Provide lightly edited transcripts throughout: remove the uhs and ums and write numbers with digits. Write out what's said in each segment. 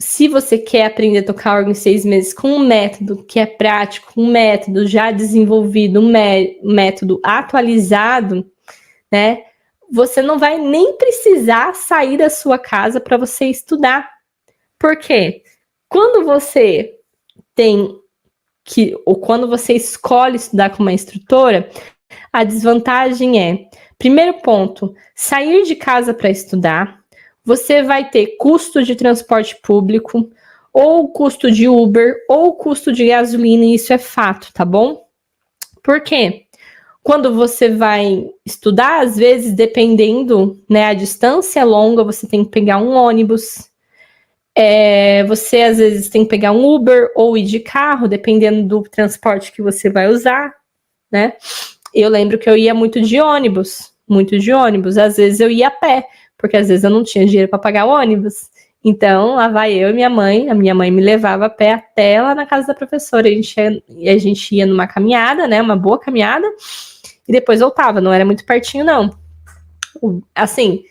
se você quer aprender a tocar órgão em 6 meses com um método que é prático, um método já desenvolvido, um método atualizado, né? Você não vai nem precisar sair da sua casa para você estudar. Por quê? Quando você ou quando você escolhe estudar com uma instrutora, a desvantagem é, primeiro ponto, sair de casa para estudar. Você vai ter custo de transporte público, ou custo de Uber, ou custo de gasolina, e isso é fato, tá bom? Por quê? Quando você vai estudar, às vezes, dependendo, né, a distância é longa, você tem que pegar um ônibus, você às vezes tem que pegar um Uber ou ir de carro, dependendo do transporte que você vai usar, né? Eu lembro que eu ia muito de ônibus, às vezes eu ia a pé, porque às vezes eu não tinha dinheiro para pagar o ônibus. Então, lá vai eu e minha mãe, a minha mãe me levava a pé até lá na casa da professora, a gente ia numa caminhada, né, uma boa caminhada, e depois voltava, não era muito pertinho não. Assim,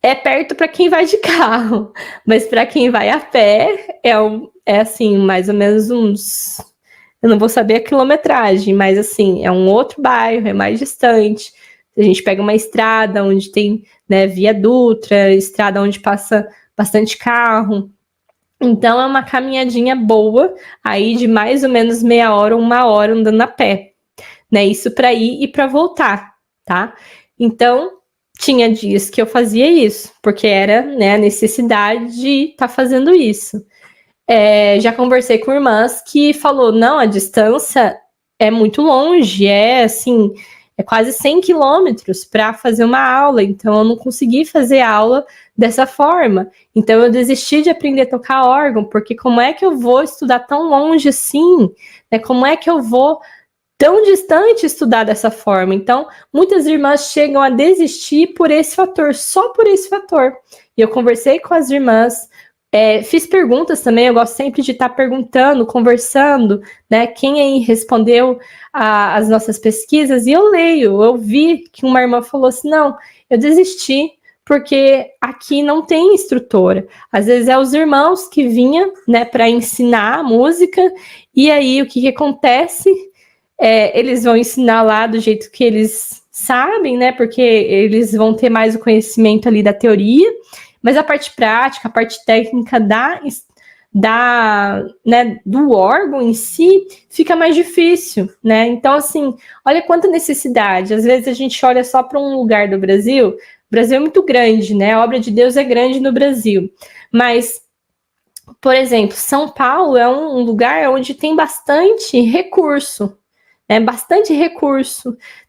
é perto para quem vai de carro, mas para quem vai a pé é assim, mais ou menos uns, eu não vou saber a quilometragem, mas assim, é um outro bairro, é mais distante. A gente pega uma estrada onde tem, né, via Dutra, estrada onde passa bastante carro. Então é uma caminhadinha boa, aí de mais ou menos meia hora ou uma hora andando a pé, né? Isso para ir e para voltar, tá? Então tinha dias que eu fazia isso, porque era, né, a necessidade de estar fazendo isso. Já conversei com irmãs que falou, não, a distância é muito longe, assim, é quase 100 quilômetros para fazer uma aula, então eu não consegui fazer aula dessa forma. Então eu desisti de aprender a tocar órgão, porque como é que eu vou estudar tão longe assim? Né? Como é que eu vou tão distante estudar dessa forma? Então, muitas irmãs chegam a desistir por esse fator, só por esse fator. E eu conversei com as irmãs, fiz perguntas também, eu gosto sempre de estar perguntando, conversando, né? Quem aí respondeu as nossas pesquisas, e eu vi que uma irmã falou assim, não, eu desisti, porque aqui não tem instrutora. Às vezes é os irmãos que vinham, né, para ensinar a música, e aí o que acontece? Eles vão ensinar lá do jeito que eles sabem, né? Porque eles vão ter mais o conhecimento ali da teoria, mas a parte prática, a parte técnica né, do órgão em si fica mais difícil, né? Então, assim, olha quanta necessidade. Às vezes a gente olha só para um lugar do Brasil. O Brasil é muito grande, né? A obra de Deus é grande no Brasil, mas por exemplo, São Paulo é um lugar onde tem bastante recurso,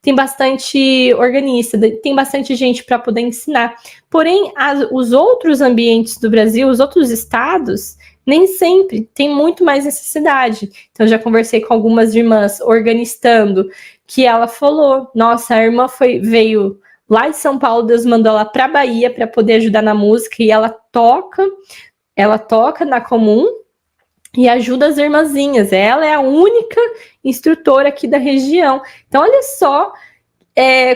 tem bastante organista, tem bastante gente para poder ensinar. Porém, os outros ambientes do Brasil, os outros estados, nem sempre tem muito mais necessidade. Então, já conversei com algumas irmãs organistando, que ela falou, nossa, a irmã veio lá de São Paulo, Deus mandou ela para Bahia para poder ajudar na música, e ela toca na comum, e ajuda as irmãzinhas. Ela é a única instrutora aqui da região. Então, olha só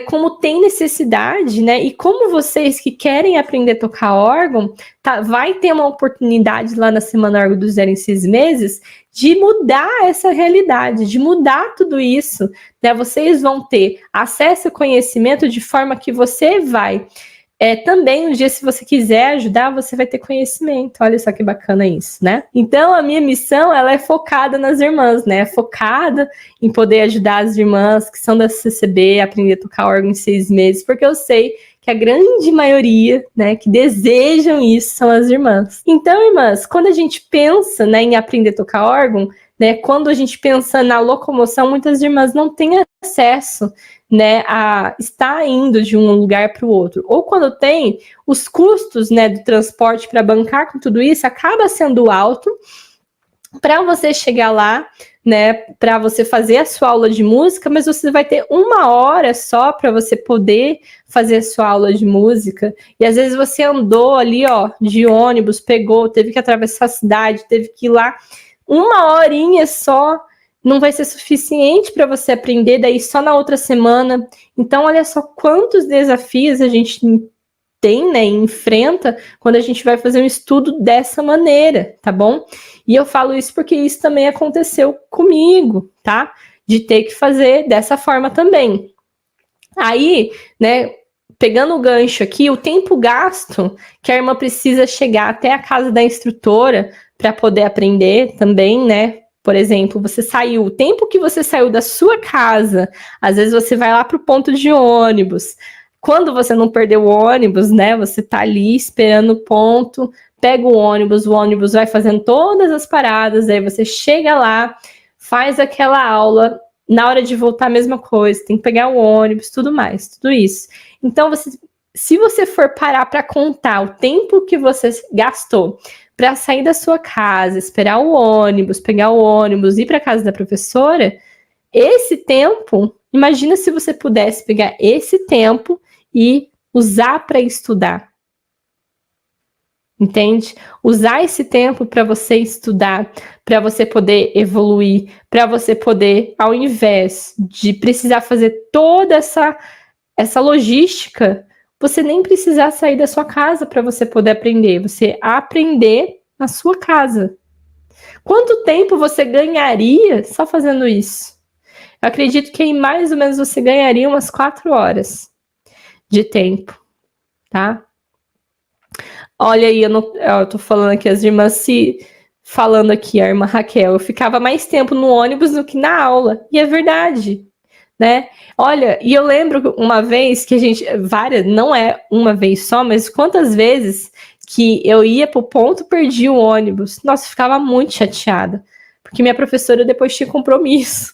como tem necessidade, né? E como vocês que querem aprender a tocar órgão, vai ter uma oportunidade lá na Semana Órgão do 0 em 6 meses de mudar essa realidade, de mudar tudo isso, né? Vocês vão ter acesso ao conhecimento de forma que você vai também um dia, se você quiser ajudar, você vai ter conhecimento. Olha só que bacana isso, né? Então, a minha missão, ela é focada nas irmãs, né? Focada em poder ajudar as irmãs que são da CCB a aprender a tocar órgão em 6 meses, porque eu sei que a grande maioria, né, que desejam isso são as irmãs. Então, irmãs, quando a gente pensa, né, em aprender a tocar órgão, né, quando a gente pensa na locomoção, muitas irmãs não têm acesso, né, a estar indo de um lugar para o outro. Ou quando tem, os custos, né, do transporte para bancar com tudo isso acaba sendo alto para você chegar lá, né, para você fazer a sua aula de música, mas você vai ter 1 hora só para você poder fazer a sua aula de música, e às vezes você andou ali, ó, de ônibus, teve que atravessar a cidade, teve que ir lá, 1 horinha só, não vai ser suficiente para você aprender, daí só na outra semana. Então, olha só quantos desafios a gente tem, né, e enfrenta quando a gente vai fazer um estudo dessa maneira, tá bom? E eu falo isso porque isso também aconteceu comigo, tá? De ter que fazer dessa forma também. Aí, né, pegando o gancho aqui, o tempo gasto que a irmã precisa chegar até a casa da instrutora para poder aprender também, né? Por exemplo, você saiu, o tempo que você saiu da sua casa, às vezes você vai lá para o ponto de ônibus. Quando você não perdeu o ônibus, né? Você tá ali esperando o ponto, pega o ônibus vai fazendo todas as paradas, aí você chega lá, faz aquela aula. Na hora de voltar, a mesma coisa, tem que pegar o ônibus, tudo mais, tudo isso. Então, se você for parar para contar o tempo que você gastou para sair da sua casa, esperar o ônibus, pegar o ônibus, ir para casa da professora, esse tempo, imagina se você pudesse pegar esse tempo e usar para estudar. Entende? Usar esse tempo para você estudar, para você poder evoluir, para você poder, ao invés de precisar fazer toda essa logística, você nem precisar sair da sua casa para você poder aprender, você aprender na sua casa. Quanto tempo você ganharia só fazendo isso? Eu acredito que em mais ou menos você ganharia umas 4 horas de tempo, tá? Olha aí, eu tô falando aqui, as irmãs falando aqui, a irmã Raquel, eu ficava mais tempo no ônibus do que na aula. E é verdade, né? Olha, e eu lembro uma vez que a gente, não é uma vez só, mas quantas vezes que eu ia pro ponto, perdi o ônibus. Nossa, eu ficava muito chateada, porque minha professora depois tinha compromisso,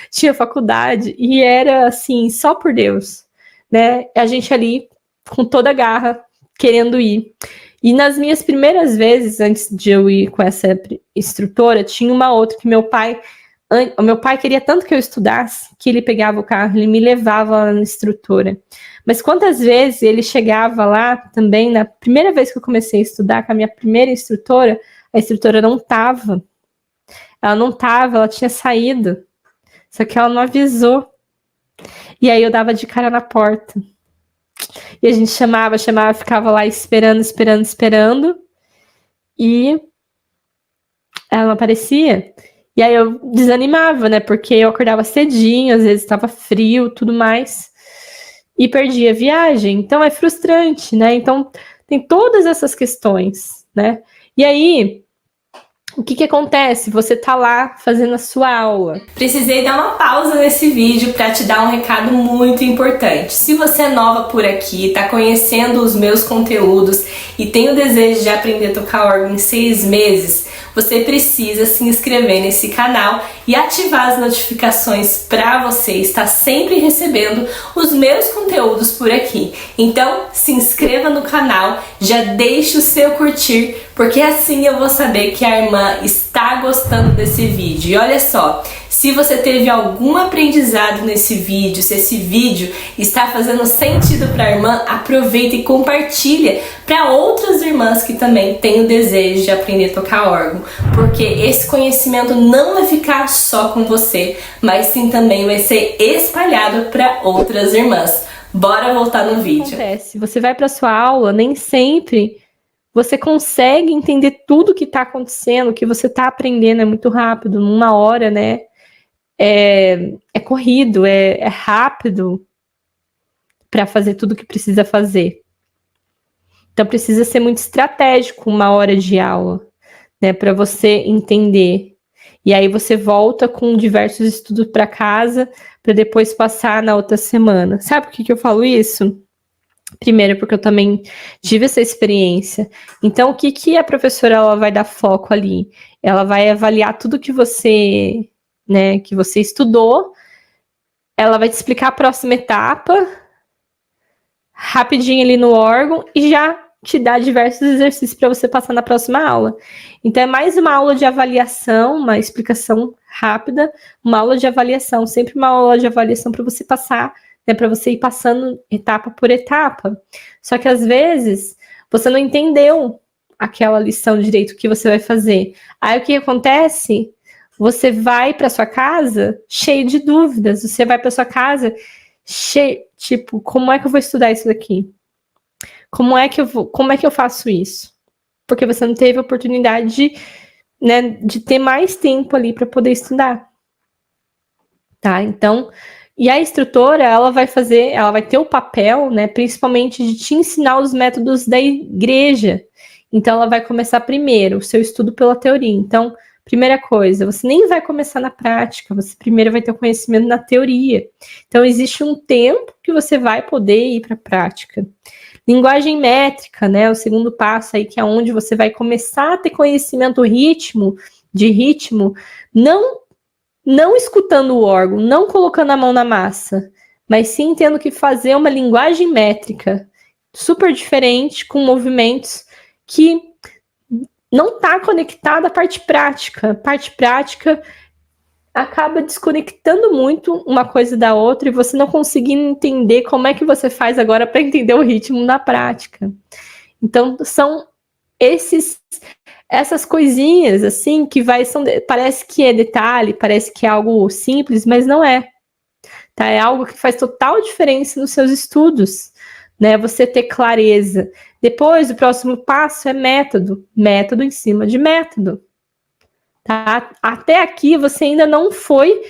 tinha faculdade, e era assim, só por Deus, né? A gente ali com toda a garra, querendo ir. E nas minhas primeiras vezes, antes de eu ir com essa instrutora, tinha uma outra que meu pai queria tanto que eu estudasse, que ele pegava o carro, ele me levava lá na instrutora. Mas quantas vezes ele chegava lá também, na primeira vez que eu comecei a estudar com a minha primeira instrutora, a instrutora não estava. Ela não estava, ela tinha saído. Só que ela não avisou. E aí eu dava de cara na porta. E a gente chamava, ficava lá esperando. E ela não aparecia. E aí eu desanimava, né? Porque eu acordava cedinho, às vezes estava frio, tudo mais. E perdia a viagem. Então é frustrante, né? Então tem todas essas questões, né? E aí, o que acontece? Você tá lá fazendo a sua aula. Precisei dar uma pausa nesse vídeo para te dar um recado muito importante. Se você é nova por aqui, tá conhecendo os meus conteúdos e tem o desejo de aprender a tocar órgão em 6 meses, você precisa se inscrever nesse canal e ativar as notificações para você estar sempre recebendo os meus conteúdos por aqui. Então, se inscreva no canal, já deixe o seu curtir, porque assim eu vou saber que a irmã está gostando desse vídeo. E olha só, se você teve algum aprendizado nesse vídeo, se esse vídeo está fazendo sentido para a irmã, aproveita e compartilha para outras irmãs que também têm o desejo de aprender a tocar órgão, porque esse conhecimento não vai ficar só com você, mas sim também vai ser espalhado para outras irmãs. Bora voltar no vídeo. Acontece, você vai para sua aula, nem sempre você consegue entender tudo que está acontecendo, o que você está aprendendo é muito rápido, numa hora, né? É corrido, é rápido para fazer tudo que precisa fazer. Então precisa ser muito estratégico uma hora de aula, né? Para você entender. E aí você volta com diversos estudos para casa para depois passar na outra semana. Sabe por que eu falo isso? Primeiro, porque eu também tive essa experiência. Então, o que a professora ela vai dar foco ali? Ela vai avaliar tudo que você, né, que você estudou. Ela vai te explicar a próxima etapa, rapidinho ali no órgão, e já te dá diversos exercícios para você passar na próxima aula. Então, é mais uma aula de avaliação, uma explicação rápida, uma aula de avaliação, sempre uma aula de avaliação para você passar, né, para você ir passando etapa por etapa. Só que às vezes você não entendeu aquela lição direito que você vai fazer. Aí o que acontece? Você vai para sua casa cheio de dúvidas. Você vai para sua casa cheio, tipo, como é que eu vou estudar isso daqui? Como é que eu faço isso? Porque você não teve a oportunidade de, né, de ter mais tempo ali para poder estudar. Tá? Então, e a instrutora, ela vai ter o papel, né, principalmente de te ensinar os métodos da igreja. Então, ela vai começar primeiro o seu estudo pela teoria. Então, primeira coisa, você nem vai começar na prática, você primeiro vai ter o conhecimento na teoria. Então, existe um tempo que você vai poder ir para a prática. Linguagem métrica, né, o segundo passo aí, que é onde você vai começar a ter conhecimento de ritmo, não escutando o órgão, não colocando a mão na massa, mas sim tendo que fazer uma linguagem métrica super diferente, com movimentos que não está conectada à parte prática. A parte prática acaba desconectando muito uma coisa da outra e você não conseguindo entender como é que você faz agora para entender o ritmo na prática. Então, são essas coisinhas, assim, que parece que é detalhe, parece que é algo simples, mas não é. Tá? É algo que faz total diferença nos seus estudos, né? Você ter clareza. Depois, o próximo passo é método em cima de método. Tá? Até aqui, você ainda não foi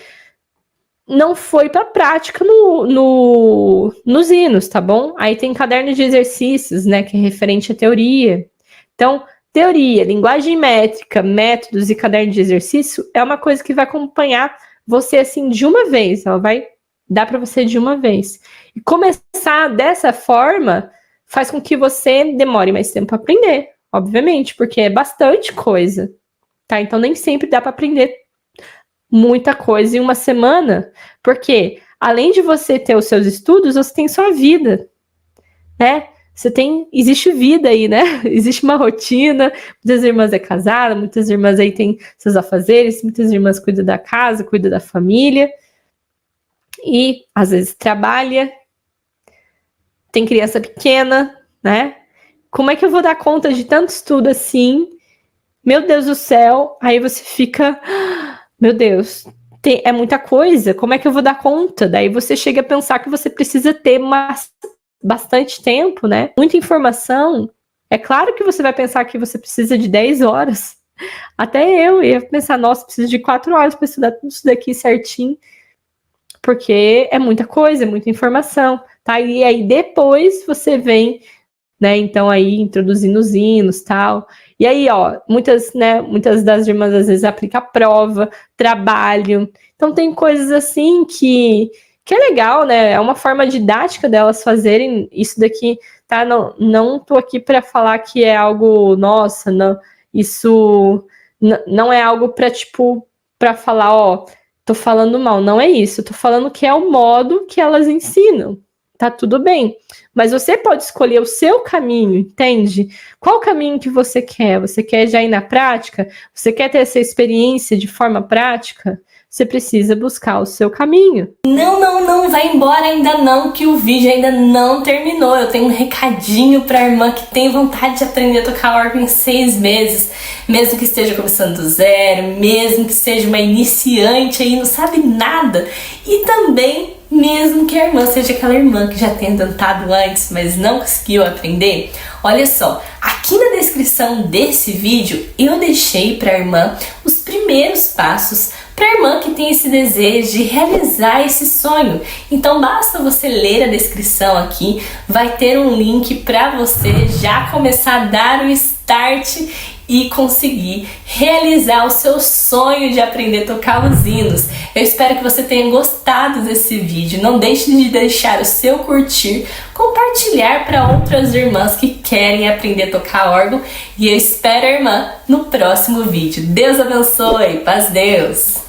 para a prática nos hinos, tá bom? Aí tem caderno de exercícios, né, que é referente à teoria. Então, teoria, linguagem métrica, métodos e caderno de exercício é uma coisa que vai acompanhar você assim de uma vez. Ela vai dar para você de uma vez. E começar dessa forma faz com que você demore mais tempo para aprender, obviamente, porque é bastante coisa, tá? Então nem sempre dá para aprender muita coisa em uma semana, porque além de você ter os seus estudos, você tem sua vida, né? Existe vida aí, né? Existe uma rotina, muitas irmãs é casada, muitas irmãs aí têm seus afazeres, muitas irmãs cuidam da casa, cuidam da família, e às vezes trabalha, tem criança pequena, né? Como é que eu vou dar conta de tanto estudo assim? Meu Deus do céu, aí você fica, meu Deus, é muita coisa, como é que eu vou dar conta? Daí você chega a pensar que você precisa ter bastante tempo, né? Muita informação. É claro que você vai pensar que você precisa de 10 horas. Até eu ia pensar, nossa, preciso de 4 horas para estudar tudo isso daqui certinho. Porque é muita coisa, é muita informação, tá? E aí depois você vem, né? Então aí introduzindo os hinos, tal. E aí, ó, muitas das irmãs às vezes aplicam a prova, trabalho. Então tem coisas assim que é legal, né? É uma forma didática delas fazerem isso daqui, tá? Não tô aqui para falar que é algo, nossa, não, isso não é algo para tipo, para falar, ó, tô falando mal. Não é isso. Tô falando que é o modo que elas ensinam. Tá tudo bem. Mas você pode escolher o seu caminho, entende? Qual caminho que você quer? Você quer já ir na prática? Você quer ter essa experiência de forma prática? Você precisa buscar o seu caminho. Não vai embora ainda não, que o vídeo ainda não terminou. Eu tenho um recadinho pra irmã que tem vontade de aprender a tocar órgão em 6 meses, mesmo que esteja começando do zero, mesmo que seja uma iniciante aí, não sabe nada, e também mesmo que a irmã seja aquela irmã que já tenha tentado antes, mas não conseguiu aprender. Olha só, aqui na descrição desse vídeo eu deixei para a irmã os primeiros passos para a irmã que tem esse desejo de realizar esse sonho. Então basta você ler a descrição aqui, vai ter um link para você já começar a dar o start e conseguir realizar o seu sonho de aprender a tocar os hinos. Eu espero que você tenha gostado desse vídeo. Não deixe de deixar o seu curtir, compartilhar para outras irmãs que querem aprender a tocar órgão. E eu espero a irmã no próximo vídeo. Deus abençoe. Paz, Deus!